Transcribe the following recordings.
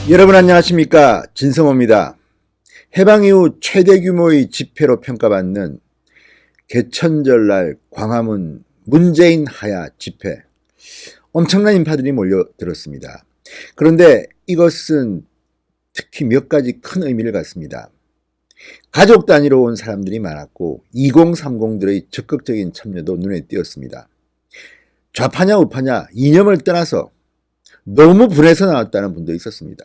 여러분 안녕하십니까, 진성호입니다. 해방 이후 최대 규모의 집회로 평가받는 개천절날 광화문 문재인 하야 집회, 엄청난 인파들이 몰려들었습니다. 그런데 이것은 특히 몇 가지 큰 의미를 갖습니다. 가족 단위로 온 사람들이 많았고 2030들의 적극적인 참여도 눈에 띄었습니다. 좌파냐 우파냐 이념을 떠나서 너무 분해서 나왔다는 분도 있었습니다.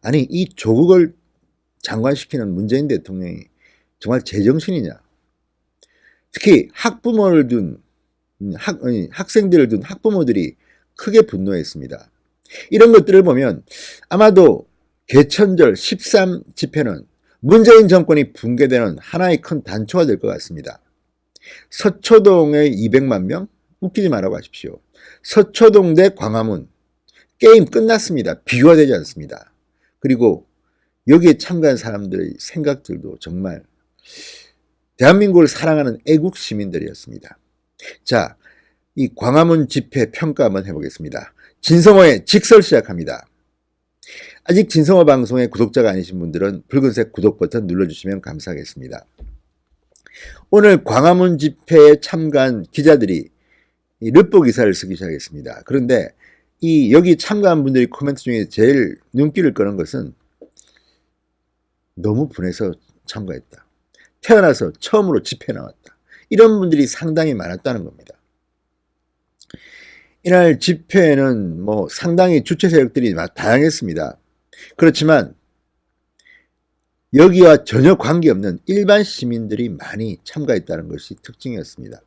아니, 이 조국을 장관시키는 문재인 대통령이 정말 제정신이냐. 특히 학부모를 둔 학생들을 둔 학부모들이 크게 분노했습니다. 이런 것들을 보면 아마도 개천절 13 집회는 문재인 정권이 붕괴되는 하나의 큰 단초가 될 것 같습니다. 서초동의 200만 명? 웃기지 말라고 하십시오. 서초동 대 광화문, 게임 끝났습니다. 비교가 되지 않습니다. 그리고 여기에 참가한 사람들의 생각들도 정말 대한민국을 사랑하는 애국 시민들이었습니다. 자, 이 광화문 집회 평가 한번 해보겠습니다. 진성호의 직설 시작합니다. 아직 진성호 방송의 구독자가 아니신 분들은 붉은색 구독 버튼 눌러주시면 감사하겠습니다. 오늘 광화문 집회에 참가한 기자들이 르포 기사를 쓰기 시작했습니다. 그런데 여기 참가한 분들이 코멘트 중에 제일 눈길을 끄는 것은 너무 분해서 참가했다. 태어나서 처음으로 집회 나왔다. 이런 분들이 상당히 많았다는 겁니다. 이날 집회에는 상당히 주체 세력들이 다양했습니다. 그렇지만 여기와 전혀 관계없는 일반 시민들이 많이 참가했다는 것이 특징이었습니다.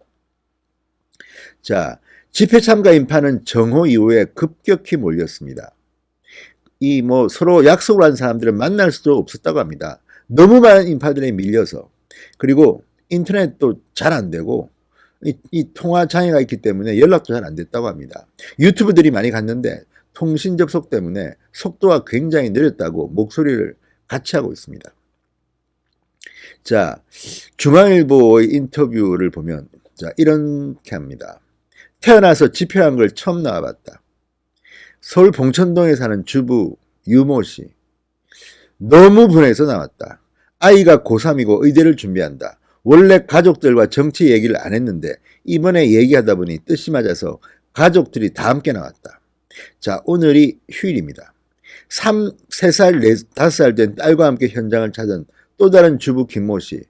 자, 집회 참가 인파는 정오 이후에 급격히 몰렸습니다. 서로 약속을 한 사람들은 만날 수도 없었다고 합니다. 너무 많은 인파들에 밀려서. 그리고 인터넷도 잘 안 되고 이 통화 장애가 있기 때문에 연락도 잘 안 됐다고 합니다. 유튜브들이 많이 갔는데 통신 접속 때문에 속도가 굉장히 느렸다고 목소리를 같이 하고 있습니다. 자, 중앙일보의 인터뷰를 보면 이렇게 합니다. 태어나서 집회한 걸 처음 나와봤다. 서울 봉천동에 사는 주부 유모 씨. 너무 분해서 나왔다. 아이가 고3이고 의대를 준비한다. 원래 가족들과 정치 얘기를 안 했는데 이번에 얘기하다 보니 뜻이 맞아서 가족들이 다 함께 나왔다. 자, 오늘이 휴일입니다. 3살, 5살 된 딸과 함께 현장을 찾은 또 다른 주부 김모 씨.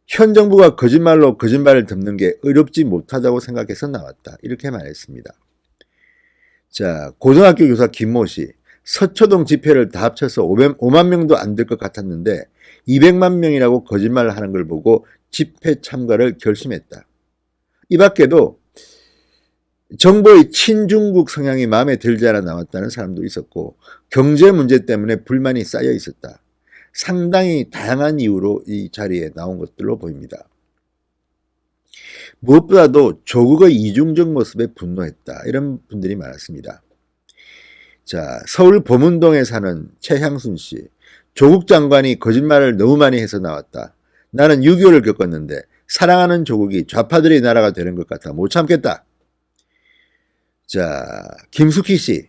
현 정부가 거짓말로 거짓말을 덮는 게 의롭지 못하다고 생각해서 나왔다. 이렇게 말했습니다. 자, 고등학교 교사 김모 씨. 서초동 집회를 다 합쳐서 5만 명도 안 될 것 같았는데 200만 명이라고 거짓말을 하는 걸 보고 집회 참가를 결심했다. 이 밖에도 정부의 친중국 성향이 마음에 들지 않아 나왔다는 사람도 있었고 경제 문제 때문에 불만이 쌓여 있었다. 상당히 다양한 이유로 이 자리에 나온 것들로 보입니다. 무엇보다도 조국의 이중적 모습에 분노했다. 이런 분들이 많았습니다. 자, 서울 보문동에 사는 최향순 씨. 조국 장관이 거짓말을 너무 많이 해서 나왔다. 나는 6.25를 겪었는데 사랑하는 조국이 좌파들의 나라가 되는 것 같아 못 참겠다. 자, 김숙희 씨.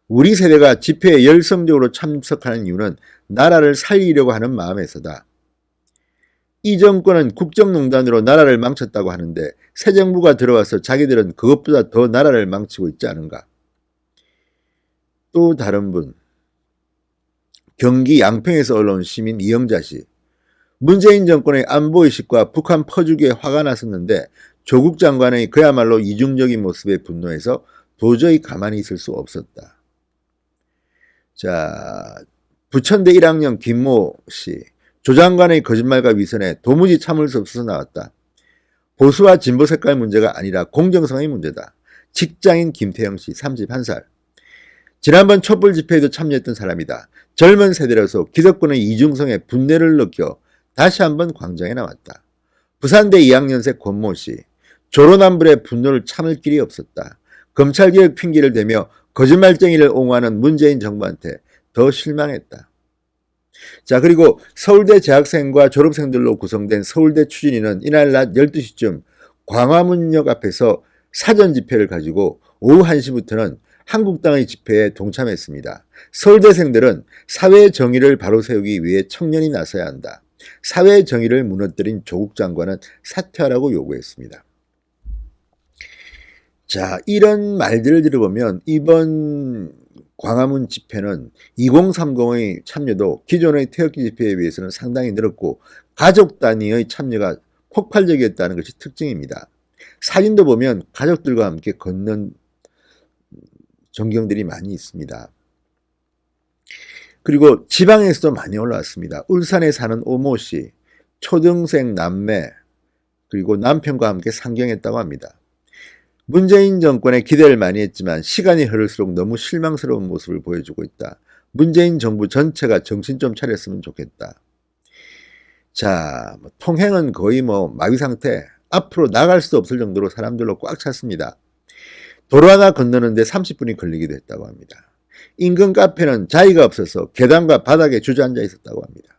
우리 세대가 집회에 열성적으로 참석하는 이유는 나라를 살리려고 하는 마음에서다. 이 정권은 국정농단으로 나라를 망쳤다고 하는데 새 정부가 들어와서 자기들은 그것보다 더 나라를 망치고 있지 않은가. 또 다른 분, 경기 양평에서 올라온 시민 이영자 씨. 문재인 정권의 안보의식과 북한 퍼주기에 화가 났었는데 조국 장관의 그야말로 이중적인 모습에 분노해서 도저히 가만히 있을 수 없었다. 자, 부천대 1학년 김모 씨. 조 장관의 거짓말과 위선에 도무지 참을 수 없어서 나왔다. 보수와 진보 색깔 문제가 아니라 공정성의 문제다. 직장인 김태영 씨 31살. 지난번 촛불 집회에도 참여했던 사람이다. 젊은 세대로서 기득권의 이중성에 분뇌를 느껴 다시 한번 광장에 나왔다. 부산대 2학년생 권모 씨. 조로남불의 분노를 참을 길이 없었다. 검찰개혁 핑계를 대며 거짓말쟁이를 옹호하는 문재인 정부한테 더 실망했다. 자, 그리고 서울대 재학생과 졸업생들로 구성된 서울대 추진위는 이날 낮 12시쯤 광화문역 앞에서 사전 집회를 가지고 오후 1시부터는 한국당의 집회에 동참했습니다. 서울대생들은 사회 정의를 바로 세우기 위해 청년이 나서야 한다. 사회 정의를 무너뜨린 조국 장관은 사퇴하라고 요구했습니다. 자, 이런 말들을 들어보면 이번 광화문 집회는 2030의 참여도 기존의 태극기 집회에 비해서는 상당히 늘었고 가족 단위의 참여가 폭발적이었다는 것이 특징입니다. 사진도 보면 가족들과 함께 걷는 전경들이 많이 있습니다. 그리고 지방에서도 많이 올라왔습니다. 울산에 사는 오모 씨, 초등생 남매, 그리고 남편과 함께 상경했다고 합니다. 문재인 정권에 기대를 많이 했지만 시간이 흐를수록 너무 실망스러운 모습을 보여주고 있다. 문재인 정부 전체가 정신 좀 차렸으면 좋겠다. 자, 통행은 거의 마비 상태, 앞으로 나갈 수 없을 정도로 사람들로 꽉 찼습니다. 도로 하나 건너는데 30분이 걸리기도 했다고 합니다. 인근 카페는 자리가 없어서 계단과 바닥에 주저앉아 있었다고 합니다.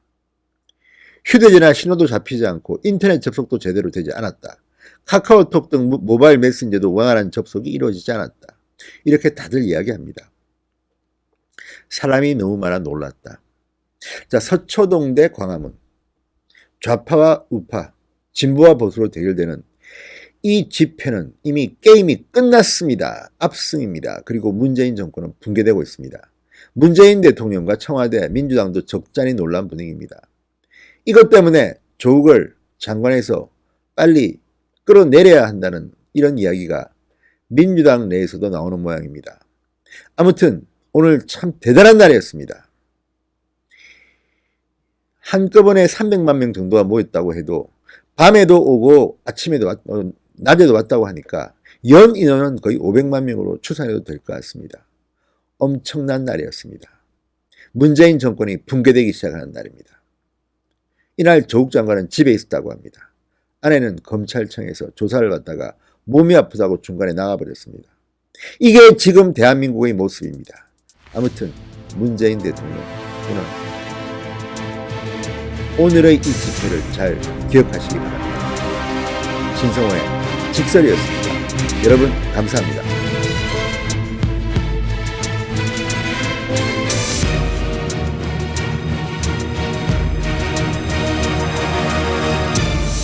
휴대전화 신호도 잡히지 않고 인터넷 접속도 제대로 되지 않았다. 카카오톡 등 모바일 메신저도 원활한 접속이 이루어지지 않았다. 이렇게 다들 이야기합니다. 사람이 너무 많아 놀랐다. 자, 서초동 대 광화문. 좌파와 우파, 진보와 보수로 대결되는 이 집회는 이미 게임이 끝났습니다. 압승입니다. 그리고 문재인 정권은 붕괴되고 있습니다. 문재인 대통령과 청와대, 민주당도 적잖이 놀란 분위기입니다. 이것 때문에 조국을 장관에서 빨리 끌어내려야 한다는 이런 이야기가 민주당 내에서도 나오는 모양입니다. 아무튼 오늘 참 대단한 날이었습니다. 한꺼번에 300만 명 정도가 모였다고 해도 밤에도 오고 아침에도 낮에도 왔다고 하니까 연 인원은 거의 500만 명으로 추산해도 될 것 같습니다. 엄청난 날이었습니다. 문재인 정권이 붕괴되기 시작하는 날입니다. 이날 조국 장관은 집에 있었다고 합니다. 아내는 검찰청에서 조사를 받다가 몸이 아프다고 중간에 나가버렸습니다. 이게 지금 대한민국의 모습입니다. 아무튼 문재인 대통령, 오늘의 이 집회를 잘 기억하시기 바랍니다. 진성호의 직설이었습니다. 여러분 감사합니다.